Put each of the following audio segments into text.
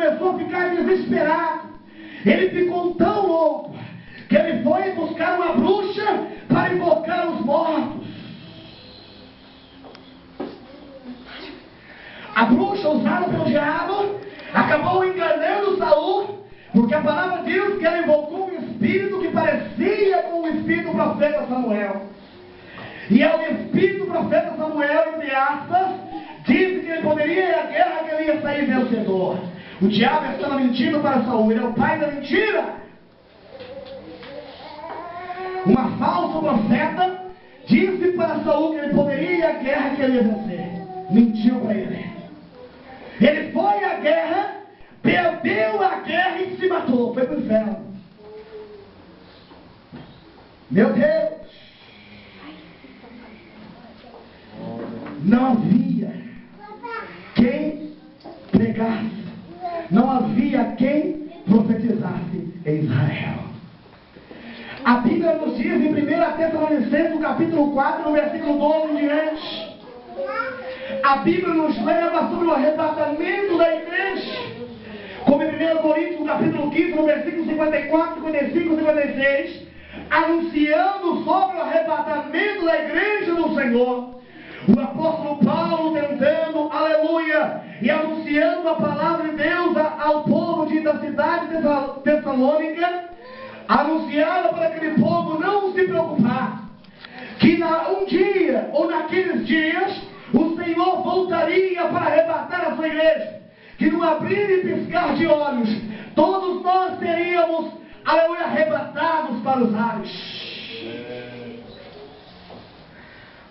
começou a ficar desesperado. Ele ficou tão louco que ele foi buscar uma bruxa para invocar os mortos. A bruxa usada pelo diabo acabou enganando Saul, porque a palavra diz que ele invocou um espírito que parecia com o espírito do profeta Samuel. E é o espírito do profeta Samuel, entre aspas, disse que ele poderia ir à guerra, que ele ia sair vencedor. O diabo estava mentindo para Saul, ele é o pai da mentira. Uma falsa profeta disse para Saul que ele poderia ir à guerra, que ele ia vencer. Mentiu para ele. Ele foi à guerra, perdeu a guerra e se matou, foi para o inferno. Meu Deus! Não havia quem pregasse, não havia quem profetizasse em Israel. A Bíblia nos diz em 1 Tessalonicenses, no capítulo 4, no versículo 12 em diante, a Bíblia nos leva sobre o arrebatamento da igreja, como em 1 Coríntios, no capítulo 15, no versículo 54, 55 e 56, anunciando sobre o arrebatamento da igreja do Senhor. O apóstolo Paulo tentando, aleluia, e anunciando a palavra de Deus ao povo da cidade de Tessalônica, anunciada para aquele povo não se preocupar, que um dia, ou naqueles dias, o Senhor voltaria para arrebatar a sua igreja, que no abrir e piscar de olhos, todos nós seríamos, aleluia, arrebatados para os ares.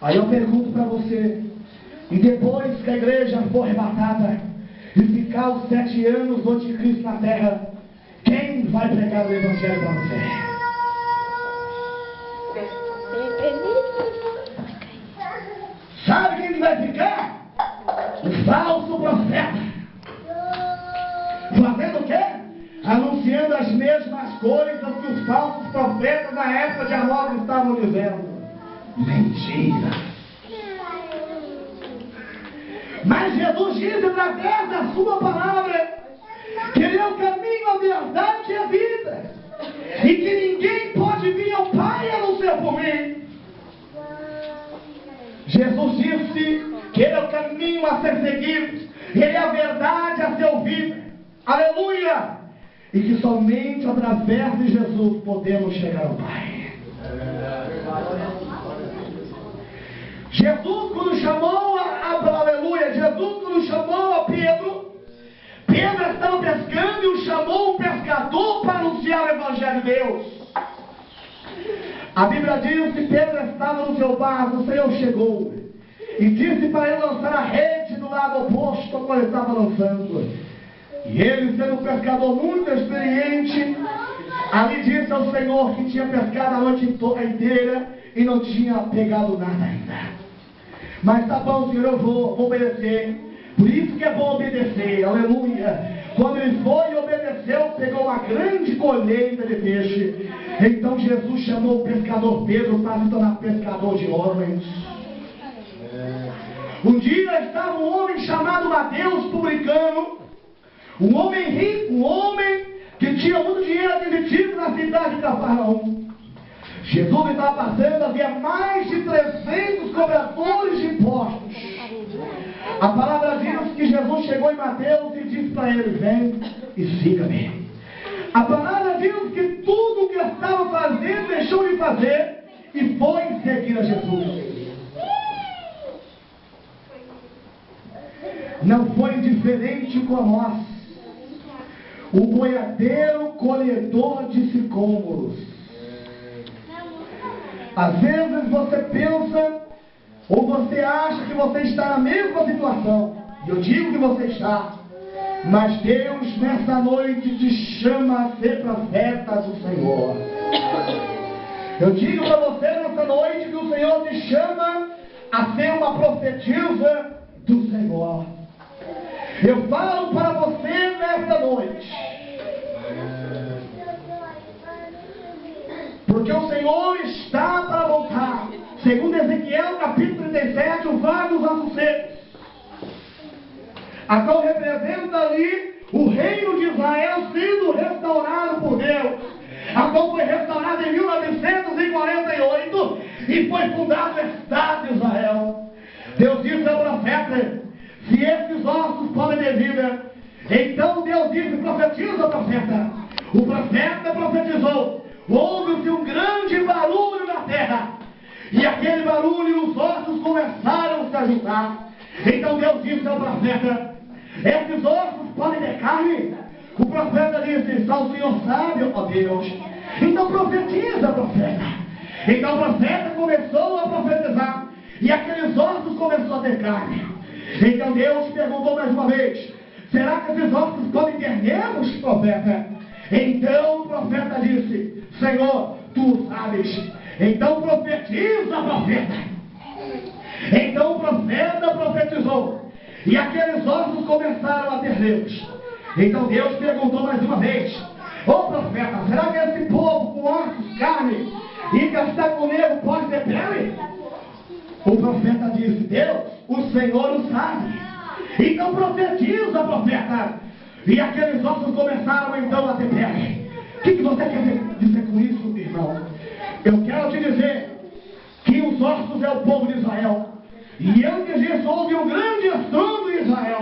Aí eu pergunto para você, e depois que a igreja for arrebatada e ficar os 7 anos do anticristo na terra, quem vai pregar o evangelho para você? Sabe quem vai ficar? O falso profeta. Fazendo o quê? Anunciando as mesmas coisas que os falsos profetas na época de Amós estavam dizendo. Mentira. Mas Jesus diz através da sua palavra que Ele é o caminho, a verdade e a vida, e que ninguém pode vir ao Pai a não ser por mim. Jesus disse que Ele é o caminho a ser seguido, Ele é a verdade a ser ouvida, aleluia, e que somente através de Jesus podemos chegar ao Pai. Jesus, quando chamou aleluia, Jesus, quando chamou a Pedro, Pedro estava pescando e chamou um pescador para anunciar o Evangelho de Deus. A Bíblia diz que Pedro estava no seu barco, o Senhor chegou e disse para ele lançar a rede do lado oposto ao qual ele estava lançando. E ele, sendo um pescador muito experiente, ali disse ao Senhor que tinha pescado a noite inteira e não tinha pegado nada ainda. Mas tá bom, Senhor, eu vou obedecer. Por isso que é bom obedecer, aleluia. Quando ele foi e obedeceu, pegou uma grande colheita de peixe. Então Jesus chamou o pescador Pedro para se tornar pescador de homens. Um dia estava um homem chamado Mateus, publicano, um homem rico, um homem que tinha muito dinheiro admitido na cidade de Cafarnaum. Jesus estava passando, havia mais de 300 cobradores de impostos. A palavra diz que Jesus chegou em Mateus e disse para ele: vem e siga-me. A palavra diz que tudo o que estava fazendo deixou de fazer e foi seguir a Jesus. Não foi diferente com nós. O boiadeiro colhedor de sicômoros. Às vezes você pensa ou você acha que você está na mesma situação. E eu digo que você está. Mas Deus nessa noite te chama a ser profeta do Senhor. Eu digo para você nessa noite que o Senhor te chama a ser uma profetisa do Senhor. Eu falo para você nessa noite, porque o Senhor está para voltar. Segundo Ezequiel capítulo 37, o vale dos ossos secos, a qual representa ali o reino de Israel sendo restaurado por Deus, a qual foi restaurado em 1948 e foi fundado o Estado de Israel. Deus disse ao profeta: se esses ossos podem ter vida, então Deus disse: profetiza ao profeta. O profeta profetizou. Houve-se um grande barulho na terra, e aquele barulho, os ossos começaram a se ajuntar. Então Deus disse ao profeta: esses ossos podem ter carne? O profeta disse: só o Senhor sabe, ó Deus. Então profetiza, profeta. Então o profeta começou a profetizar, e aqueles ossos começaram a ter carne. Então Deus perguntou mais uma vez: será que esses ossos podem ter nervos, profeta? Então o profeta disse: Senhor, tu sabes. Então profetiza, profeta. Então o profeta profetizou, e aqueles ossos começaram a ter nervos. Então Deus perguntou mais uma vez: ô profeta, será que esse povo com ossos, carne e que está com nervo pode ter pele? O profeta disse: Deus, o Senhor o sabe. Então profetiza, profeta. E aqueles ossos começaram então a ter pele. O que você quer dizer com isso, irmão? Eu quero te dizer que os ossos é o povo de Israel. E antes disso houve um grande estrondo em Israel.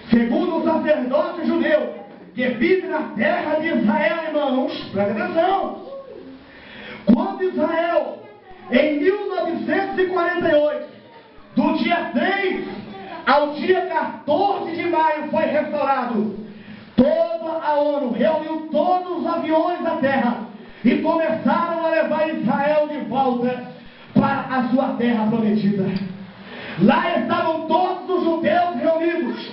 Segundo o sacerdote judeu que vive na terra de Israel, irmãos, presta atenção. Quando Israel, em 1948, do dia 3 ao dia 14 de maio, foi restaurado, toda a ONU reuniu todos os aviões da terra e começaram a levar Israel de volta para a sua terra prometida. Lá estavam todos os judeus reunidos,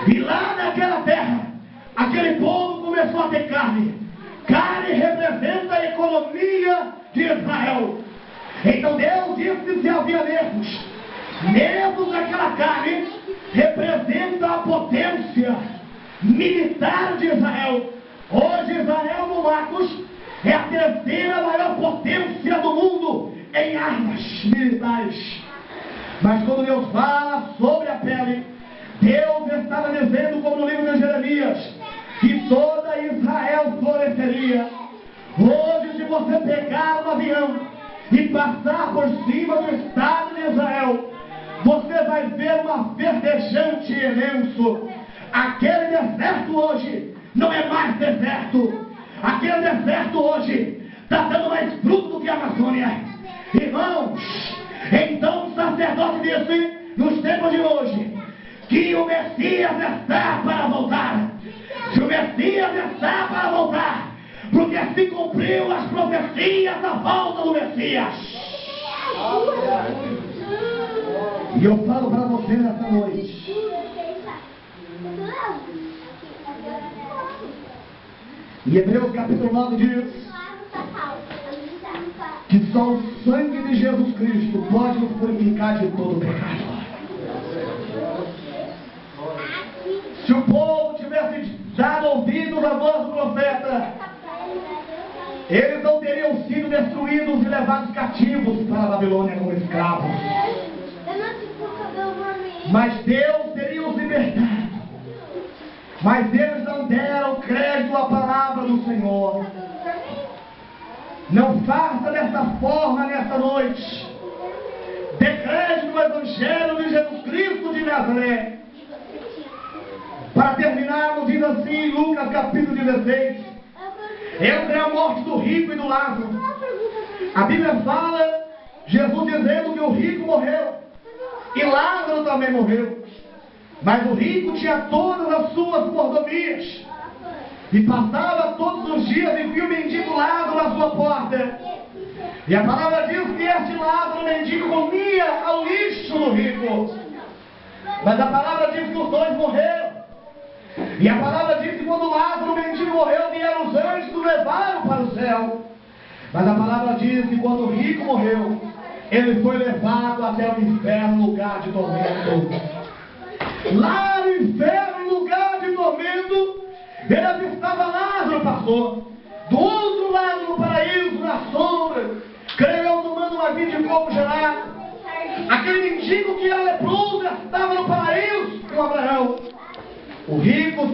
e lá naquela terra, aquele povo começou a ter carne. Carne representa a economia de Israel. Então Deus disse: se havia nervos, nervos daquela carne representa a potência militar de Israel. Hoje Israel, no Marcos, é a terceira maior potência do mundo em armas militares. Mas quando Deus fala sobre a pele, Deus estava dizendo, como no livro de Jeremias, que toda Israel floresceria. Hoje, se você pegar um avião e passar por cima do estado de Israel, você vai ver uma verdejante imenso. Aquele deserto hoje não é mais deserto. Aquele deserto hoje está dando mais fruto do que a Amazônia. Irmãos, então o sacerdote disse, nos tempos de hoje, que o Messias está para voltar. Se o Messias está para voltar, porque se cumpriu as profecias da volta do Messias. E eu falo para você nessa noite, em Hebreus capítulo 9 diz que só o sangue de Jesus Cristo pode nos purificar de todo pecado. Se o povo tivesse dado ouvidos à voz do profeta, eles não teriam sido destruídos e levados cativos para a Babilônia como escravos. Mas Deus teria os libertado. Mas eles não deram crédito à palavra do Senhor. Não faça dessa forma nessa noite. Dê crédito ao Evangelho de Jesus Cristo de Nazaré. Para terminarmos, diz assim em Lucas capítulo 16, entre a morte do rico e do Lázaro. A Bíblia fala, Jesus dizendo que o rico morreu e Lázaro também morreu. Mas o rico tinha todas as suas mordomias e passava todos os dias e via o mendigo Lázaro à sua porta. E a palavra diz que este Lázaro, mendigo, comia ao lixo do rico. Mas a palavra diz que os dois morreram. E a palavra diz que quando Lázaro, o mendigo, morreu, vieram os anjos e o levaram para o céu. Mas a palavra diz que quando o rico morreu, ele foi levado até o inferno, lugar de tormento. Lá no inferno, lugar de tormento, ele avistava Lázaro, pastor, do outro lado do paraíso, na sombra, creio eu, tomando uma vida de fogo gelado. Aquele mendigo que era leproso estava no paraíso com Abraão. O rico